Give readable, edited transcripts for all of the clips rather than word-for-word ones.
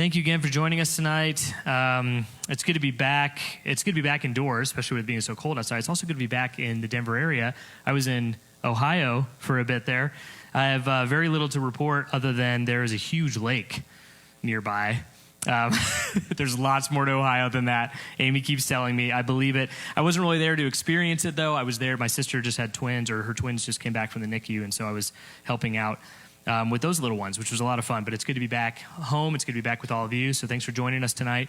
Thank you again for joining us tonight. It's good to be back. It's good to be back indoors, especially with it being so cold outside. It's also good to be back in the Denver area. I was in Ohio for a bit there. I have very little to report other than there is a huge lake nearby. There's lots more to Ohio than that. Amy keeps telling me. I believe it. I wasn't really there to experience it, though. I was there. My sister just had twins, or her twins just came back from the NICU, and so I was helping out with those little ones, which was a lot of fun. But it's good to be back home. It's good to be back with all of you. So thanks for joining us tonight.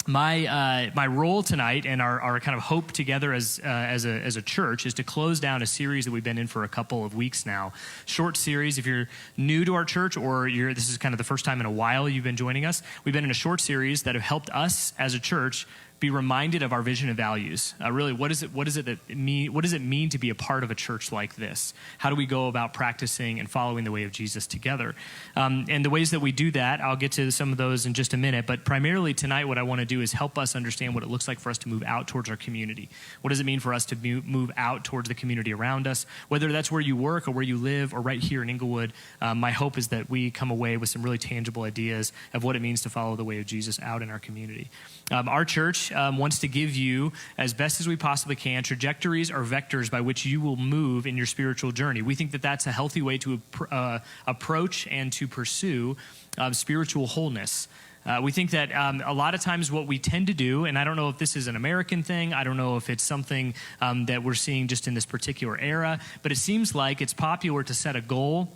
My role tonight and our kind of hope together as a church is to close down a series that we've been in for a couple of weeks now. Short series. If you're new to our church or this is kind of the first time in a while you've been joining us, we've been in a short series that have helped us as a church be reminded of our vision and values. Really, what does it mean to be a part of a church like this? How do we go about practicing and following the way of Jesus together? And the ways that we do that, I'll get to some of those in just a minute, but primarily tonight what I want to do is help us understand what it looks like for us to move out towards our community. What does it mean for us to move out towards the community around us? Whether that's where you work or where you live or right here in Inglewood, my hope is that we come away with some really tangible ideas of what it means to follow the way of Jesus out in our community. Our church wants to give you, as best as we possibly can, trajectories or vectors by which you will move in your spiritual journey. We think that that's a healthy way to approach and to pursue spiritual wholeness. We think that a lot of times what we tend to do, and I don't know if this is an American thing, I don't know if it's something that we're seeing just in this particular era, but it seems like it's popular to set a goal,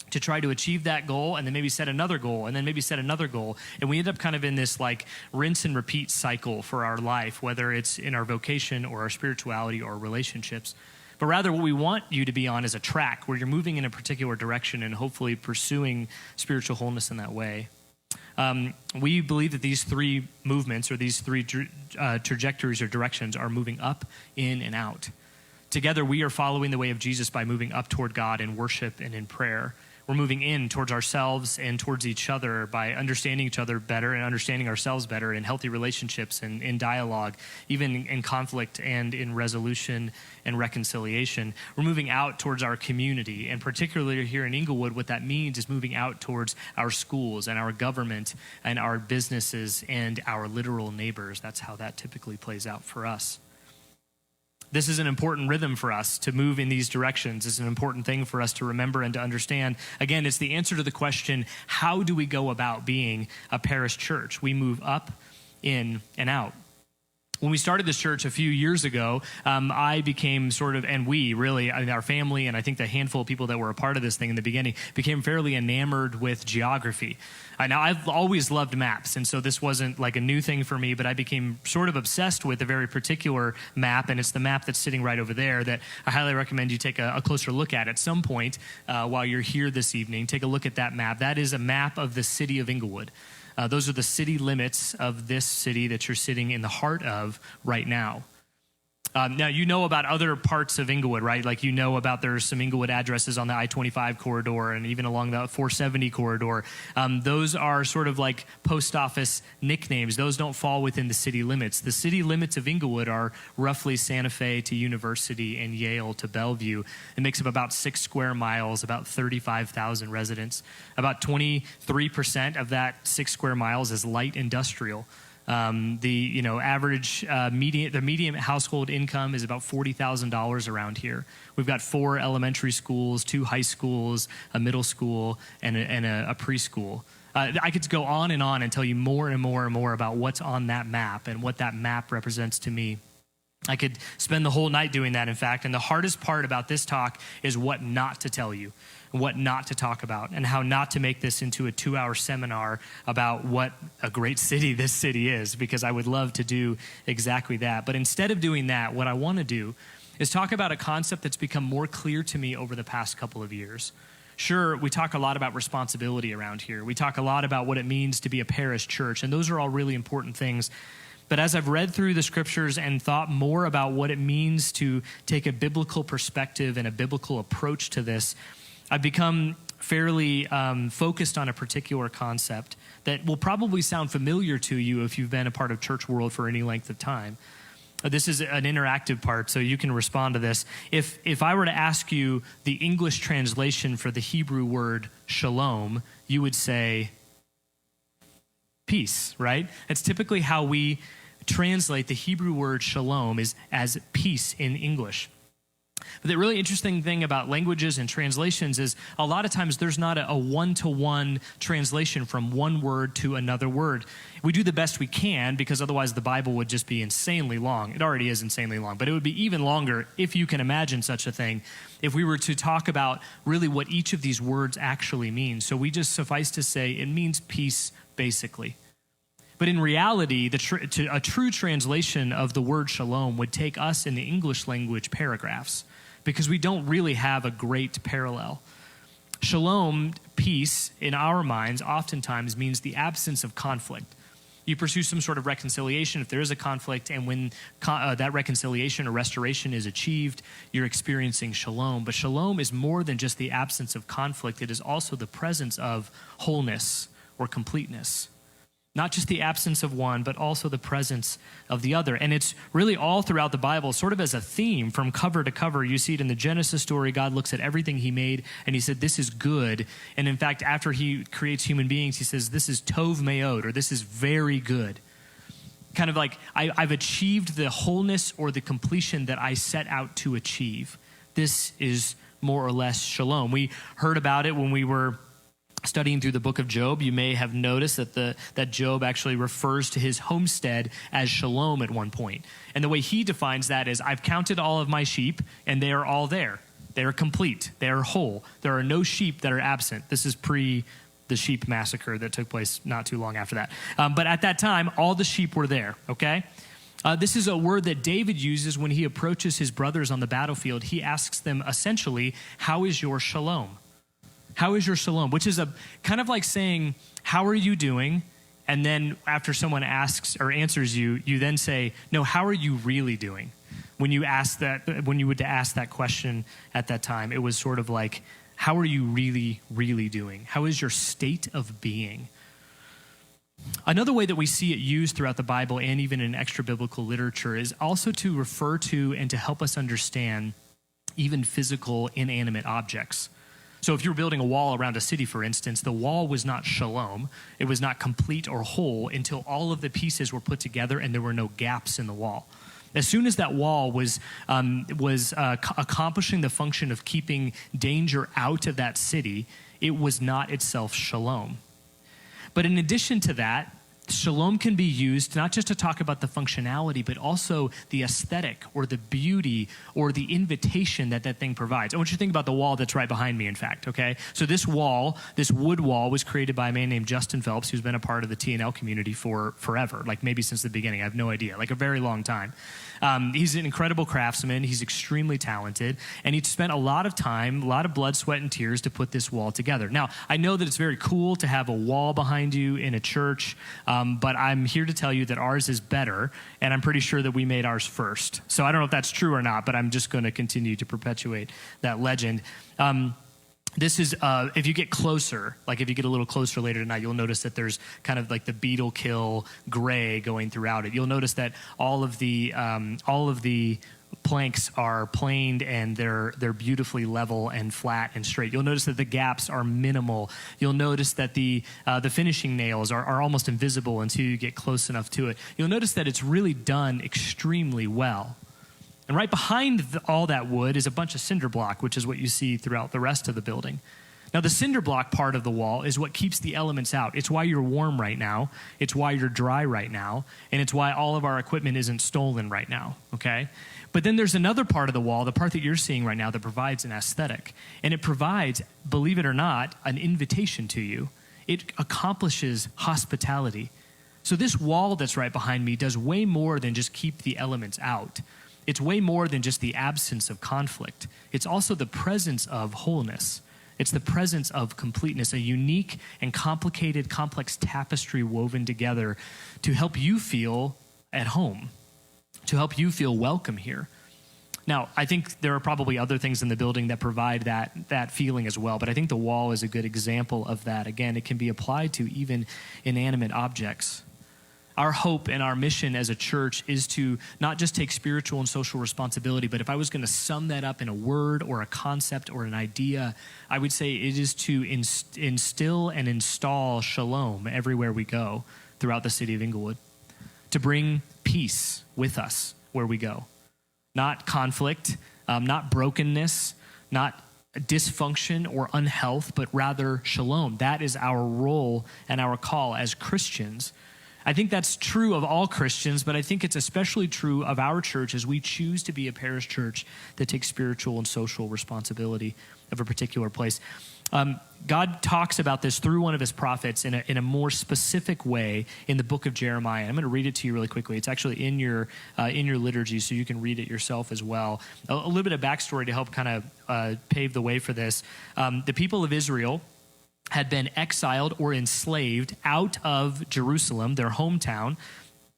to try to achieve that goal, and then maybe set another goal, and then maybe set another goal. And we end up kind of in this like rinse and repeat cycle for our life, whether it's in our vocation or our spirituality or relationships. But rather what we want you to be on is a track where you're moving in a particular direction and hopefully pursuing spiritual wholeness in that way. We believe that these three movements or these three trajectories or directions are moving up, in, and out. Together, we are following the way of Jesus by moving up toward God in worship and in prayer. We're moving in towards ourselves and towards each other by understanding each other better and understanding ourselves better in healthy relationships and in dialogue, even in conflict and in resolution and reconciliation. We're moving out towards our community, and particularly here in Inglewood, what that means is moving out towards our schools and our government and our businesses and our literal neighbors. That's how that typically plays out for us. This is an important rhythm for us to move in these directions. It's an important thing for us to remember and to understand. Again, it's the answer to the question, how do we go about being a parish church? We move up, in, and out. When we started this church a few years ago, I became our family, and I think the handful of people that were a part of this thing in the beginning became fairly enamored with geography. Now, I've always loved maps, and so this wasn't like a new thing for me, but I became sort of obsessed with a very particular map, and it's the map that's sitting right over there that I highly recommend you take a closer look at some point while you're here this evening. Take a look at that map. That is a map of the city of Inglewood. Those are the city limits of this city that you're sitting in the heart of right now. Now, you know about other parts of Inglewood, right? Like you know about there's some Inglewood addresses on the I-25 corridor and even along the 470 corridor. Those are sort of like post office nicknames. Those don't fall within the city limits. The city limits of Inglewood are roughly Santa Fe to University and Yale to Bellevue. It makes up about 6 square miles, about 35,000 residents. About 23% of that 6 square miles is light industrial. The average median household income is about $40,000 around here. We've got 4 elementary schools, 2 high schools, a middle school, and a preschool. I could go on and tell you more and more and more about what's on that map and what that map represents to me. I could spend the whole night doing that, in fact, and the hardest part about this talk is what not to tell you, what not to talk about, and how not to make this into a 2-hour seminar about what a great city this city is, because I would love to do exactly that. But instead of doing that, what I want to do is talk about a concept that's become more clear to me over the past couple of years. Sure, we talk a lot about responsibility around here. We talk a lot about what it means to be a parish church, and those are all really important things. But as I've read through the scriptures and thought more about what it means to take a biblical perspective and a biblical approach to this, I've become fairly focused on a particular concept that will probably sound familiar to you if you've been a part of church world for any length of time. This is an interactive part, so you can respond to this. If I were to ask you the English translation for the Hebrew word shalom, you would say peace, right? It's typically how we translate the Hebrew word shalom is as peace in English. But the really interesting thing about languages and translations is a lot of times there's not a one-to-one translation from one word to another word. We do the best we can because otherwise the Bible would just be insanely long. It already is insanely long, but it would be even longer, if you can imagine such a thing, if we were to talk about really what each of these words actually means. So we just suffice to say it means peace, basically. But in reality, a true translation of the word shalom would take us in the English language paragraphs because we don't really have a great parallel. Shalom, peace, in our minds, oftentimes means the absence of conflict. You pursue some sort of reconciliation if there is a conflict, and when that reconciliation or restoration is achieved, you're experiencing shalom. But shalom is more than just the absence of conflict. It is also the presence of wholeness or completeness. Not just the absence of one, but also the presence of the other. And it's really all throughout the Bible, sort of as a theme from cover to cover. You see it in the Genesis story. God looks at everything he made, and he said, this is good. And in fact, after he creates human beings, he says, this is tov meod, or this is very good. Kind of like, I've achieved the wholeness or the completion that I set out to achieve. This is more or less shalom. We heard about it when we were studying through the book of Job. You may have noticed that Job actually refers to his homestead as shalom at one point. And the way he defines that is, I've counted all of my sheep, and they are all there. They are complete. They are whole. There are no sheep that are absent. This is pre the sheep massacre that took place not too long after that. But at that time, all the sheep were there, okay? This is a word that David uses when he approaches his brothers on the battlefield. He asks them essentially, how is your shalom? How is your shalom? Which is a kind of like saying, how are you doing? And then after someone asks or answers you, you then say, no, how are you really doing? When you would ask that question at that time, it was sort of like, how are you really, really doing? How is your state of being? Another way that we see it used throughout the Bible and even in extra biblical literature is also to refer to and to help us understand even physical inanimate objects. So if you were building a wall around a city, for instance, the wall was not shalom. It was not complete or whole until all of the pieces were put together and there were no gaps in the wall. As soon as that wall was accomplishing the function of keeping danger out of that city, it was not itself shalom. But in addition to that, shalom can be used not just to talk about the functionality, but also the aesthetic or the beauty or the invitation that thing provides. I want you to think about the wall that's right behind me, in fact, okay? So this wall, this wood wall, was created by a man named Justin Phelps, who's been a part of the T&L community for forever, like maybe since the beginning. I have no idea, like a very long time. He's an incredible craftsman. He's extremely talented, and he spent a lot of time, a lot of blood, sweat, and tears to put this wall together. Now, I know that it's very cool to have a wall behind you in a church, but I'm here to tell you that ours is better, and I'm pretty sure that we made ours first. So I don't know if that's true or not, but I'm just going to continue to perpetuate that legend. This is, if you get closer, like if you get a little closer later tonight, you'll notice that there's kind of like the beetle kill gray going throughout it. You'll notice that all of the planks are planed and they're beautifully level and flat and straight. You'll notice that the gaps are minimal. You'll notice that the finishing nails are almost invisible until you get close enough to it. You'll notice that it's really done extremely well. And right behind all that wood is a bunch of cinder block, which is what you see throughout the rest of the building. Now, the cinder block part of the wall is what keeps the elements out. It's why you're warm right now. It's why you're dry right now. And it's why all of our equipment isn't stolen right now, okay? But then there's another part of the wall, the part that you're seeing right now, that provides an aesthetic. And it provides, believe it or not, an invitation to you. It accomplishes hospitality. So this wall that's right behind me does way more than just keep the elements out. It's way more than just the absence of conflict. It's also the presence of wholeness. It's the presence of completeness, a unique and complicated, complex tapestry woven together to help you feel at home, to help you feel welcome here. Now, I think there are probably other things in the building that provide that feeling as well, but I think the wall is a good example of that. Again, it can be applied to even inanimate objects. Our hope and our mission as a church is to not just take spiritual and social responsibility, but if I was going to sum that up in a word or a concept or an idea, I would say it is to instill and install shalom everywhere we go throughout the city of Inglewood, to bring peace with us where we go. Not conflict, not brokenness, not dysfunction or unhealth, but rather shalom. That is our role and our call as Christians. I think that's true of all Christians, but I think it's especially true of our church as we choose to be a parish church that takes spiritual and social responsibility of a particular place. God talks about this through one of his prophets in a more specific way in the book of Jeremiah. I'm going to read it to you really quickly. It's actually in your liturgy, so you can read it yourself as well. A little bit of backstory to help kind of pave the way for this. The people of Israel had been exiled or enslaved out of Jerusalem, their hometown,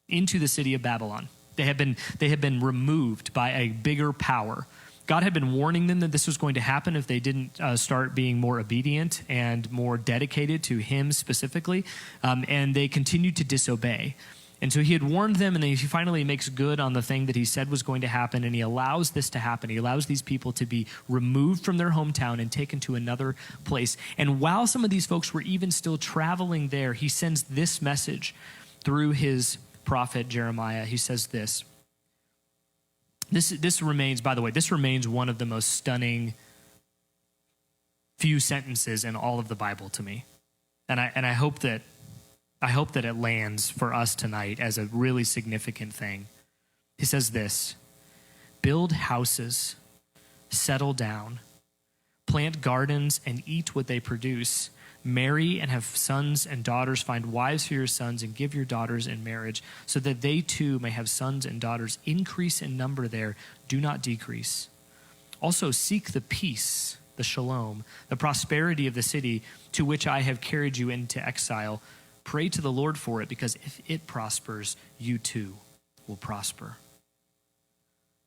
into the city of Babylon. They had been removed by a bigger power. God had been warning them that this was going to happen if they didn't start being more obedient and more dedicated to him specifically, and they continued to disobey. And so he had warned them, and then he finally makes good on the thing that he said was going to happen, and he allows this to happen. He allows these people to be removed from their hometown and taken to another place. And while some of these folks were even still traveling there, he sends this message through his prophet Jeremiah. He says this. This remains, by the way, this remains one of the most stunning few sentences in all of the Bible to me. And I hope that it lands for us tonight as a really significant thing. He says this: build houses, settle down, plant gardens and eat what they produce, marry and have sons and daughters, find wives for your sons and give your daughters in marriage, so that they too may have sons and daughters. Increase in number there, do not decrease. Also seek the peace, the shalom, the prosperity of the city to which I have carried you into exile. Pray to the Lord for it, because if it prospers, you too will prosper.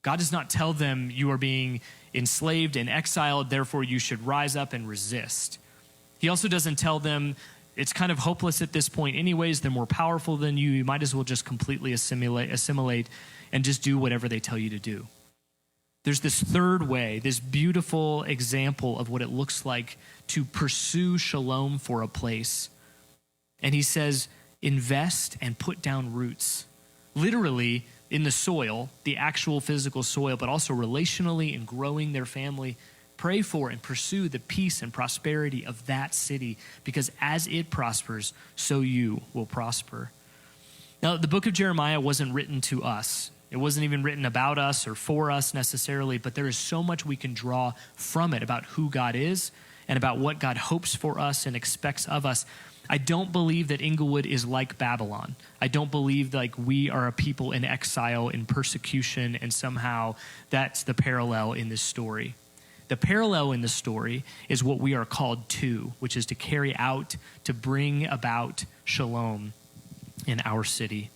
God does not tell them you are being enslaved and exiled, therefore you should rise up and resist. He also doesn't tell them it's kind of hopeless at this point anyways, they're more powerful than you, you might as well just completely assimilate and just do whatever they tell you to do. There's this third way, this beautiful example of what it looks like to pursue shalom for a place. And he says, invest and put down roots, literally in the soil, the actual physical soil, but also relationally in growing their family. Pray for and pursue the peace and prosperity of that city, because as it prospers, so you will prosper. Now, the book of Jeremiah wasn't written to us. It wasn't even written about us or for us necessarily, but there is so much we can draw from it about who God is and about what God hopes for us and expects of us. I don't believe that Inglewood is like Babylon. I don't believe like we are a people in exile, in persecution, and somehow that's the parallel in this story. The parallel in the story is what we are called to, which is to carry out, to bring about shalom in our city.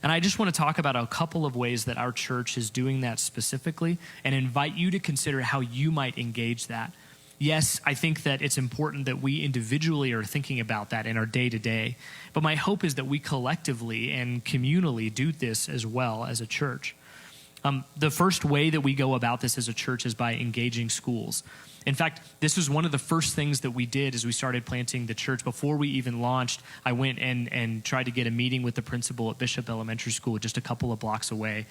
And I just want to talk about a couple of ways that our church is doing that specifically and invite you to consider how you might engage that. Yes, I think that it's important that we individually are thinking about that in our day-to-day, but my hope is that we collectively and communally do this as well as a church. The first way that we go about this as a church is by engaging schools. In fact, this was one of the first things that we did as we started planting the church. Before we even launched, I went and tried to get a meeting with the principal at Bishop Elementary School, just a couple of blocks away.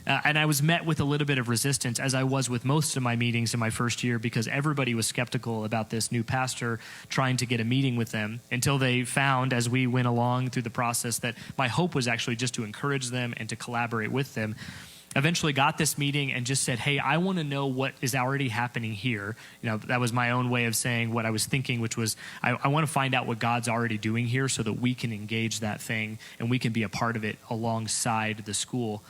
And I was met with a little bit of resistance, as I was with most of my meetings in my first year, because everybody was skeptical about this new pastor trying to get a meeting with them, until they found, as we went along through the process, that my hope was actually just to encourage them and to collaborate with them. Eventually got this meeting and just said, hey, I want to know what is already happening here. You know, that was my own way of saying what I was thinking, which was I want to find out what God's already doing here so that we can engage that thing and we can be a part of it alongside the school.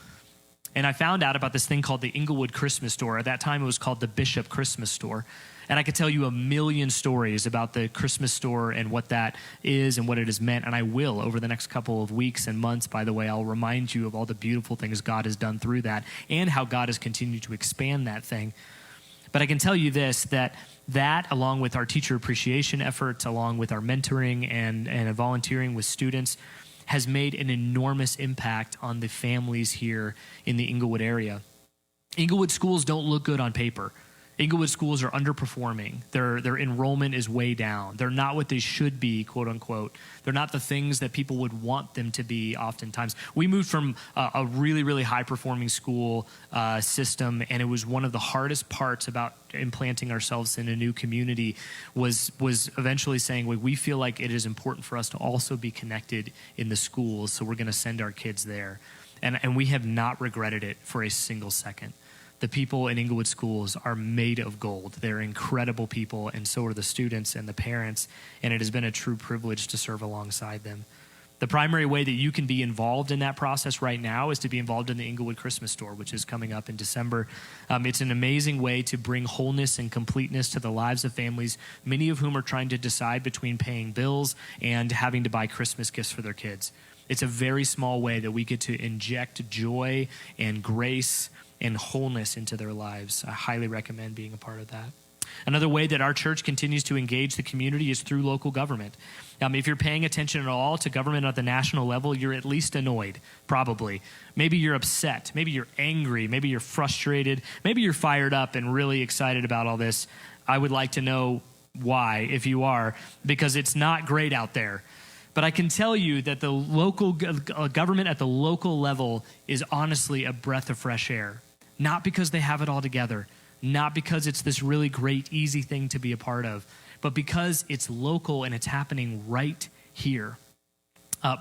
And I found out about this thing called the Inglewood Christmas Store. At that time, it was called the Bishop Christmas Store. And I could tell you a million stories about the Christmas store and what that is and what it has meant. And I will over the next couple of weeks and months, by the way. I'll remind you of all the beautiful things God has done through that and how God has continued to expand that thing. But I can tell you this, that along with our teacher appreciation efforts, along with our mentoring and volunteering with students, has made an enormous impact on the families here in the Inglewood area. Inglewood schools don't look good on paper. Inglewood schools are underperforming. Their enrollment is way down. They're not what they should be, quote unquote. They're not the things that people would want them to be oftentimes. We moved from a really, really high-performing school system, and it was one of the hardest parts about implanting ourselves in a new community was eventually saying, we feel like it is important for us to also be connected in the schools, so we're going to send our kids there. And we have not regretted it for a single second. The people in Inglewood schools are made of gold. They're incredible people, and so are the students and the parents, and it has been a true privilege to serve alongside them. The primary way that you can be involved in that process right now is to be involved in the Inglewood Christmas Store, which is coming up in December. It's an amazing way to bring wholeness and completeness to the lives of families, many of whom are trying to decide between paying bills and having to buy Christmas gifts for their kids. It's a very small way that we get to inject joy and grace and wholeness into their lives. I highly recommend being a part of that. Another way that our church continues to engage the community is through local government. If you're paying attention at all to government at the national level, you're at least annoyed, probably. Maybe you're upset. Maybe you're angry. Maybe you're frustrated. Maybe you're fired up and really excited about all this. I would like to know why, if you are, because it's not great out there. But I can tell you that the local government at the local level is honestly a breath of fresh air. Not because they have it all together, not because it's this really great, easy thing to be a part of, but because it's local and it's happening right here.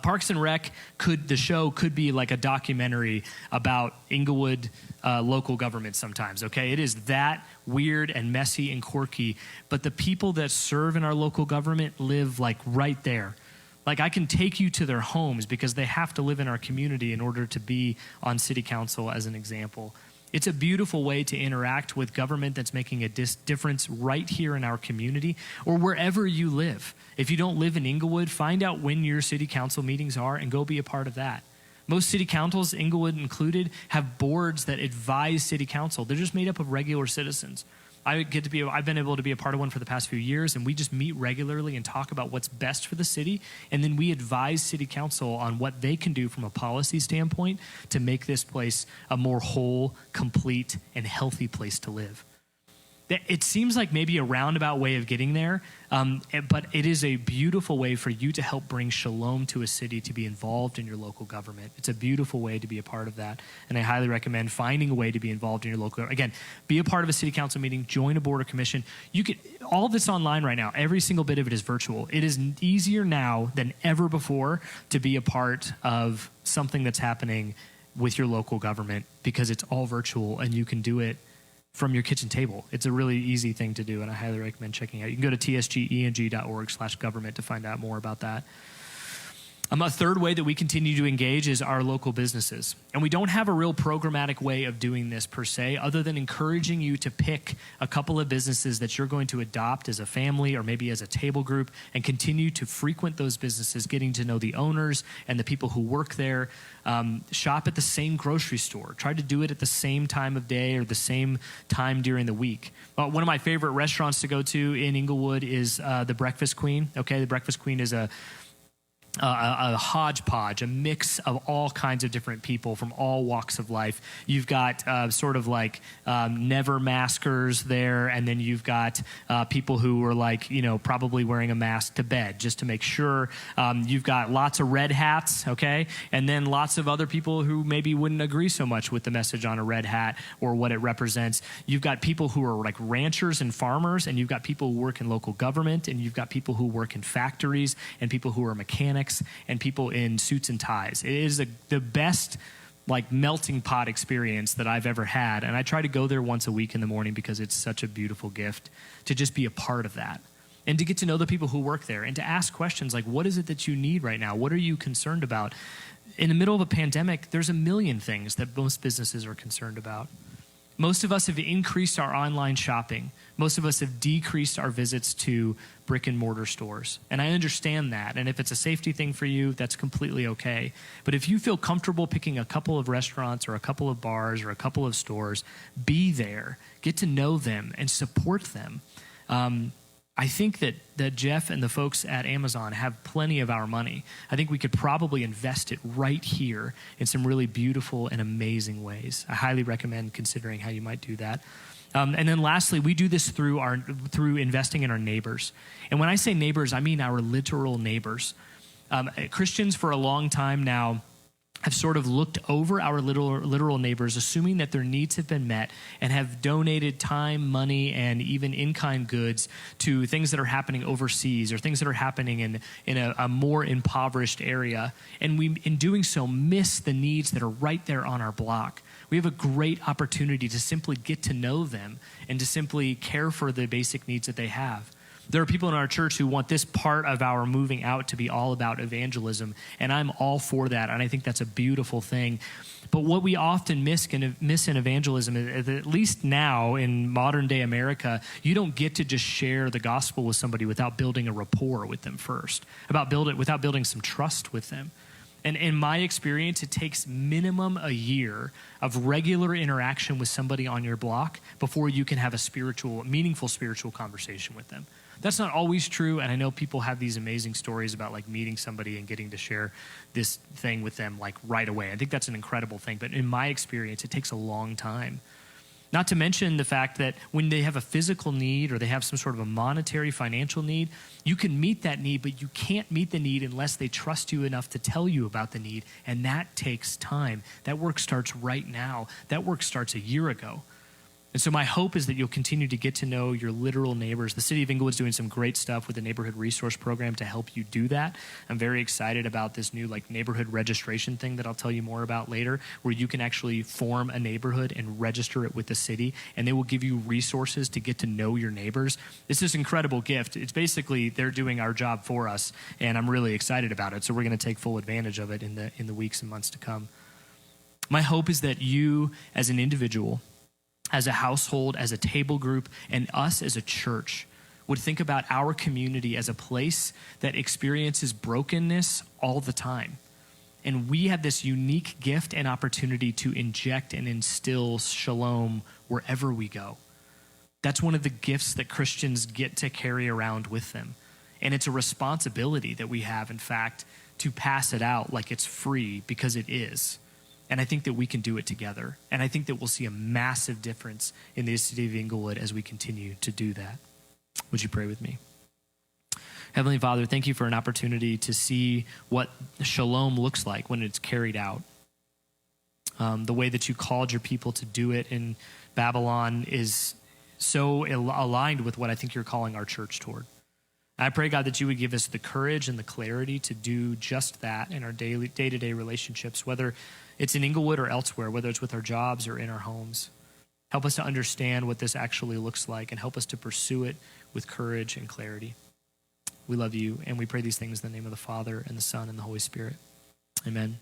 Parks and Rec, the show could be like a documentary about Inglewood local government sometimes, okay? It is that weird and messy and quirky, but the people that serve in our local government live like right there. Like I can take you to their homes because they have to live in our community in order to be on city council as an example. It's a beautiful way to interact with government that's making a difference right here in our community or wherever you live. If you don't live in Inglewood, find out when your city council meetings are and go be a part of that. Most city councils, Inglewood included, have boards that advise city council. They're just made up of regular citizens. I've been able to be a part of one for the past few years, and we just meet regularly and talk about what's best for the city, and then we advise city council on what they can do from a policy standpoint to make this place a more whole, complete, and healthy place to live. It seems like maybe a roundabout way of getting there, but it is a beautiful way for you to help bring shalom to a city, to be involved in your local government. It's a beautiful way to be a part of that, and I highly recommend finding a way to be involved in your local. Again, be a part of a city council meeting, join a board or commission. You can all of this online right now. Every single bit of it is virtual. It is easier now than ever before to be a part of something that's happening with your local government because it's all virtual and you can do it from your kitchen table. It's a really easy thing to do, and I highly recommend checking it out. You can go to tsgeng.org/government to find out more about that. A third way that we continue to engage is our local businesses. And we don't have a real programmatic way of doing this per se, other than encouraging you to pick a couple of businesses that you're going to adopt as a family or maybe as a table group and continue to frequent those businesses, getting to know the owners and the people who work there. Shop at the same grocery store. Try to do it at the same time of day or the same time during the week. One of my favorite restaurants to go to in Inglewood is the Breakfast Queen. Okay, the Breakfast Queen is a hodgepodge, a mix of all kinds of different people from all walks of life. You've got sort of like never maskers there, and then you've got people who are like, probably wearing a mask to bed just to make sure. You've got lots of red hats, okay? And then lots of other people who maybe wouldn't agree so much with the message on a red hat or what it represents. You've got people who are like ranchers and farmers, and you've got people who work in local government, and you've got people who work in factories, and people who are mechanics, and people in suits and ties. It is the best like melting pot experience that I've ever had, and I try to go there once a week in the morning because it's such a beautiful gift to just be a part of that and to get to know the people who work there and to ask questions like, what is it that you need right now? What are you concerned about? In the middle of a pandemic, there's a million things that most businesses are concerned about. Most of us have increased our online shopping. Most of us have decreased our visits to brick and mortar stores. And I understand that. And if it's a safety thing for you, that's completely okay. But if you feel comfortable picking a couple of restaurants or a couple of bars or a couple of stores, be there, get to know them and support them. I think that Jeff and the folks at Amazon have plenty of our money. I think we could probably invest it right here in some really beautiful and amazing ways. I highly recommend considering how you might do that. And then lastly, we do this through investing in our neighbors. And when I say neighbors, I mean our literal neighbors. Christians for a long time now have sort of looked over our literal neighbors, assuming that their needs have been met, and have donated time, money, and even in-kind goods to things that are happening overseas or things that are happening in a more impoverished area. And we, in doing so, miss the needs that are right there on our block. We have a great opportunity to simply get to know them and to simply care for the basic needs that they have. There are people in our church who want this part of our moving out to be all about evangelism, and I'm all for that, and I think that's a beautiful thing. But what we often miss in evangelism is, at least now in modern day America, you don't get to just share the gospel with somebody without building a rapport with them first, without building some trust with them. And in my experience, it takes minimum a year of regular interaction with somebody on your block before you can have a meaningful spiritual conversation with them. That's not always true, and I know people have these amazing stories about like meeting somebody and getting to share this thing with them like right away. I think that's an incredible thing, but in my experience, it takes a long time. Not to mention the fact that when they have a physical need or they have some sort of a monetary financial need, you can meet that need, but you can't meet the need unless they trust you enough to tell you about the need, and that takes time. That work starts right now. That work starts a year ago. And so my hope is that you'll continue to get to know your literal neighbors. The city of Inglewood's doing some great stuff with the neighborhood resource program to help you do that. I'm very excited about this new neighborhood registration thing that I'll tell you more about later, where you can actually form a neighborhood and register it with the city, and they will give you resources to get to know your neighbors. It's this incredible gift. It's basically they're doing our job for us, and I'm really excited about it. So we're going to take full advantage of it in the weeks and months to come. My hope is that you as an individual, as a household, as a table group, and us as a church would think about our community as a place that experiences brokenness all the time. And we have this unique gift and opportunity to inject and instill shalom wherever we go. That's one of the gifts that Christians get to carry around with them. And it's a responsibility that we have, in fact, to pass it out like it's free, because it is. And I think that we can do it together. And I think that we'll see a massive difference in the city of Inglewood as we continue to do that. Would you pray with me? Heavenly Father, thank you for an opportunity to see what shalom looks like when it's carried out. The way that you called your people to do it in Babylon is so aligned with what I think you're calling our church toward. I pray, God, that you would give us the courage and the clarity to do just that in our day-to-day relationships, whether it's in Inglewood or elsewhere, whether it's with our jobs or in our homes. Help us to understand what this actually looks like, and help us to pursue it with courage and clarity. We love you, and we pray these things in the name of the Father and the Son and the Holy Spirit. Amen.